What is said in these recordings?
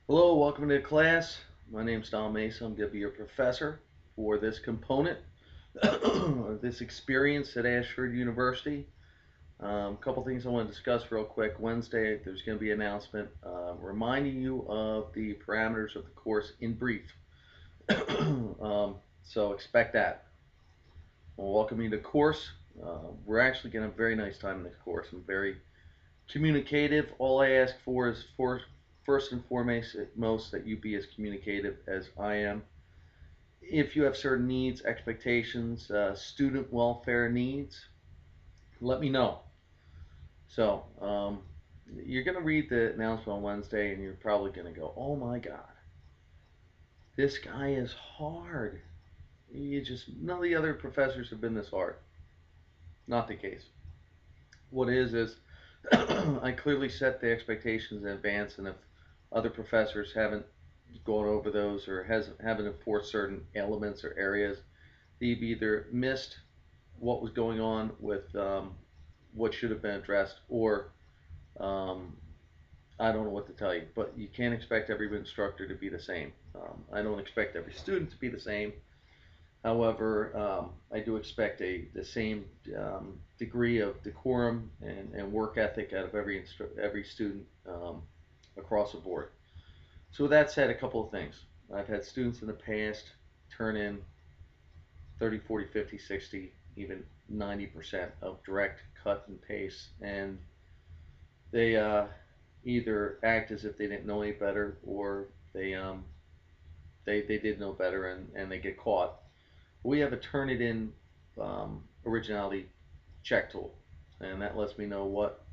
Hello, welcome to class. My name's Don Mason. I'm going to be your professor for this component of this experience at Ashford University. A couple things I want to discuss real quick. Wednesday, there's going to be an announcement reminding you of the parameters of the course in brief. So expect that. Well, welcome you to the course. We're actually going to have a very nice time in this course. I'm very communicative. All I ask for is first and foremost that you be as communicative as I am. If you have certain needs, expectations, student welfare needs, let me know. So you're going to read the announcement on Wednesday, and you're probably going to go, "Oh my God, this guy is hard." You just none of the other professors have been this hard. Not the case. What is I clearly set the expectations in advance, and if other professors haven't gone over those or haven't enforced certain elements or areas, they've either missed what was going on with what should have been addressed, or um, I don't know what to tell you. But you can't expect every instructor to be the same. I don't expect every student to be the same. However, I do expect the same degree of decorum and work ethic out of every student across the board. So with that said, a couple of things. I've had students in the past turn in 30, 40, 50, 60, even 90% of direct cut and paste, and they either act as if they didn't know any better, or they did know better, and they get caught. We have a Turnitin originality check tool, and that lets me know what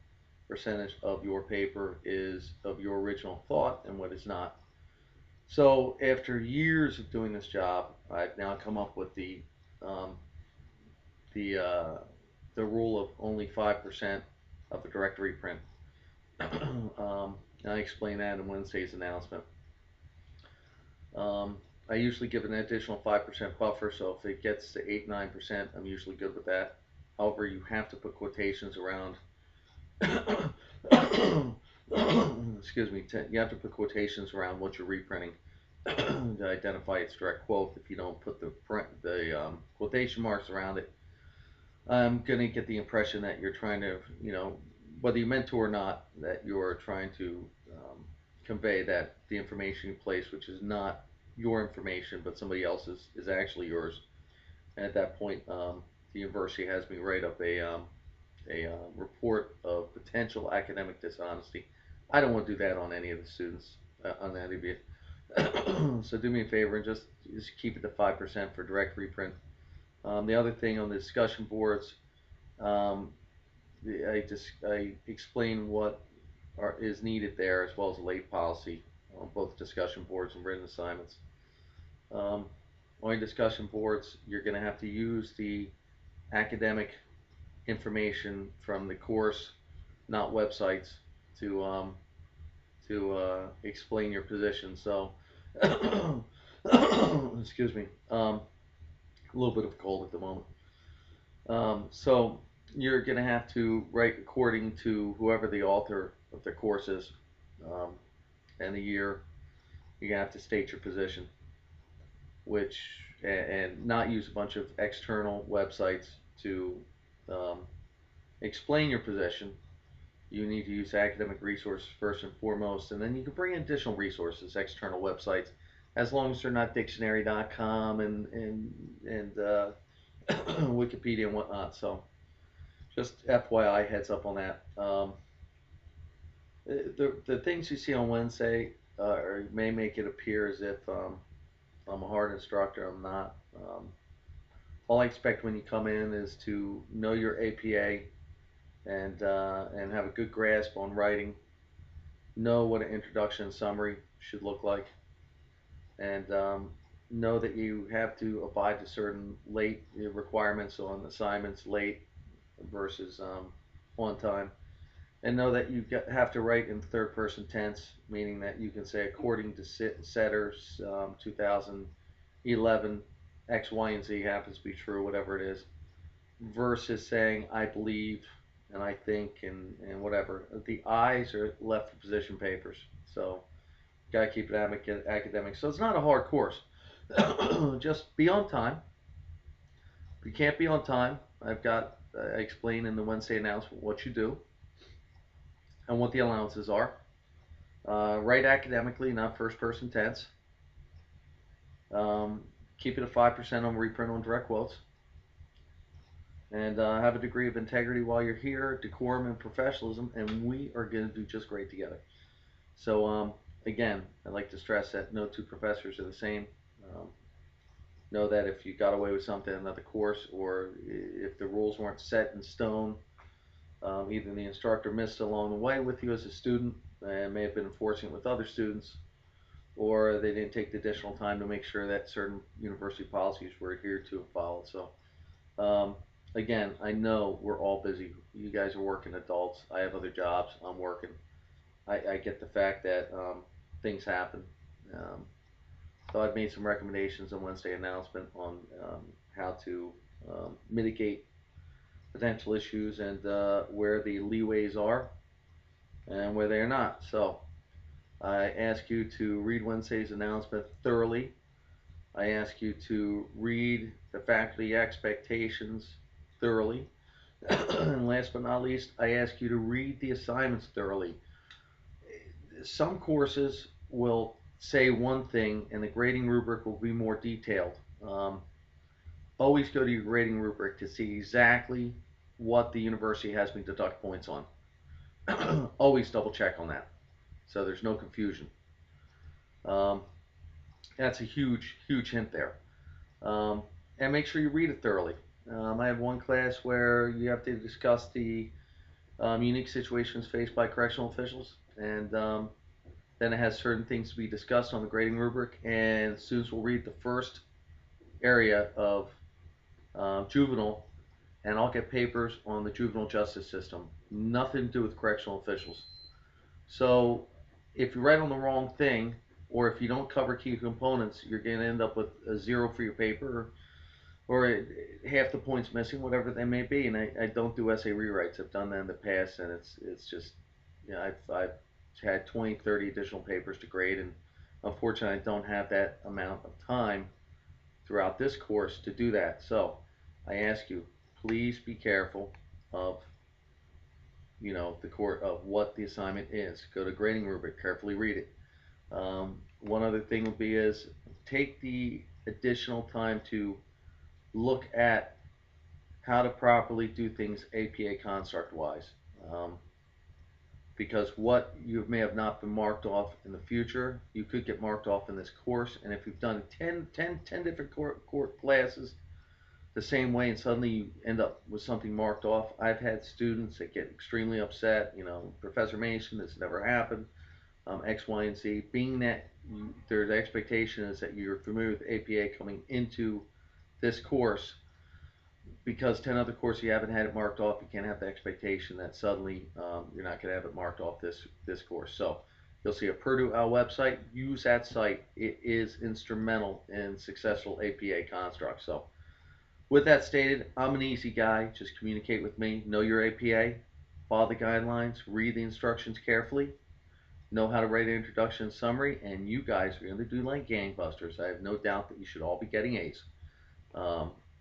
percentage of your paper is of your original thought and what is not. So after years of doing this job, I've now come up with um, the uh, the rule of only 5% of a direct reprint. I explain that in Wednesday's announcement. Um, I usually give an additional 5% buffer, so if it gets to 8-9%, I'm usually good with that. However, you have to put quotations around. Excuse me. You have to put quotations around what you're reprinting to identify its direct quote. If you don't put the quotation marks around it, I'm gonna get the impression that you're trying to, whether you meant to or not, that you're trying to convey that the information you place, which is not your information but somebody else's, is actually yours. And at that point, the university has me write up a report of potential academic dishonesty. I don't want to do that on any of the students, on any of you. So do me a favor and just keep it to 5% for direct reprint. The other thing on the discussion boards, um, I explain what is needed there, as well as a late policy on both discussion boards and written assignments. Um, on discussion boards, you're going to have to use the academic information from the course, not websites, to explain your position. So, excuse me, a little bit of a cold at the moment. So you're going to have to write according to whoever the author of the course is, um, and the year. You're going to have to state your position, which and not use a bunch of external websites to um, explain your position. You need to use academic resources first and foremost, and then you can bring in additional resources, external websites, as long as they're not dictionary.com and Wikipedia and whatnot. So just FYI, heads up on that. The things you see on Wednesday may make it appear as if I'm a hard instructor. I'm not. All I expect when you come in is to know your APA and have a good grasp on writing, know what an introduction and summary should look like, and know that you have to abide to certain late requirements on assignments, late versus on time, and know that have to write in third person tense, meaning that you can say according to setters 2011 X, Y, and Z happens to be true, whatever it is, versus saying I believe and I think and whatever. The I's are left for position papers. So Gotta keep it academic. So it's not a hard course. Just be on time. If you can't be on time, I explain in the Wednesday announcement what you do and what the allowances are. Write academically, not first person tense. Um, Keep it at 5% on reprint on direct quotes. And have a degree of integrity while you're here, decorum and professionalism, and we are going to do just great together. So, again, I'd like to stress that no two professors are the same. Um, know that if you got away with something in another course, or if the rules weren't set in stone, either the instructor missed along the way with you as a student and may have been enforcing it with other students, or they didn't take the additional time to make sure that certain university policies were adhered to and followed. So, again, I know we're all busy. You guys are working adults. I have other jobs. I'm working. I get the fact that things happen. Um, so I've made some recommendations on Wednesday announcement on how to mitigate potential issues and where the leeways are and where they are not. So I ask you to read Wednesday's announcement thoroughly. I ask you to read the faculty expectations thoroughly. And last but not least, I ask you to read the assignments thoroughly. Some courses will say one thing and the grading rubric will be more detailed. Always go to your grading rubric to see exactly what the university has me deduct points on. Always double check on that so there's no confusion. Um, that's a huge, huge hint there. And make sure you read it thoroughly. I have one class where you have to discuss the unique situations faced by correctional officials, and then it has certain things to be discussed on the grading rubric, and students will read the first area of juvenile, and I'll get papers on the juvenile justice system. Nothing to do with correctional officials. So if you write on the wrong thing, or if you don't cover key components, you're going to end up with a 0 for your paper, or half the points missing, whatever they may be. And I don't do essay rewrites. I've done that in the past, and it's just, you know, I've had 20, 30 additional papers to grade, and unfortunately, I don't have that amount of time throughout this course to do that. So I ask you, please be careful of the court of what the assignment is. Go to grading rubric, carefully read it. One other thing would be is take the additional time to look at how to properly do things APA construct wise. Because what you may have not been marked off in the future, you could get marked off in this course. And if you've done 10 different court classes the same way and suddenly you end up with something marked off, I've had students that get extremely upset. Professor Mason, this never happened, X, Y, and Z. Being that their expectation is that you're familiar with APA coming into this course, because 10 other courses you haven't had it marked off, you can't have the expectation that suddenly you're not going to have it marked off this course. So you'll see a Purdue OWL website. Use that site. It is instrumental in successful APA constructs. So with that stated, I'm an easy guy. Just communicate with me. Know your APA. Follow the guidelines. Read the instructions carefully. Know how to write an introduction and summary. And you guys are going to do like gangbusters. I have no doubt that you should all be getting A's.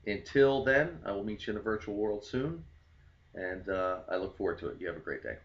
Until then, I will meet you in the virtual world soon, and I look forward to it. You have a great day.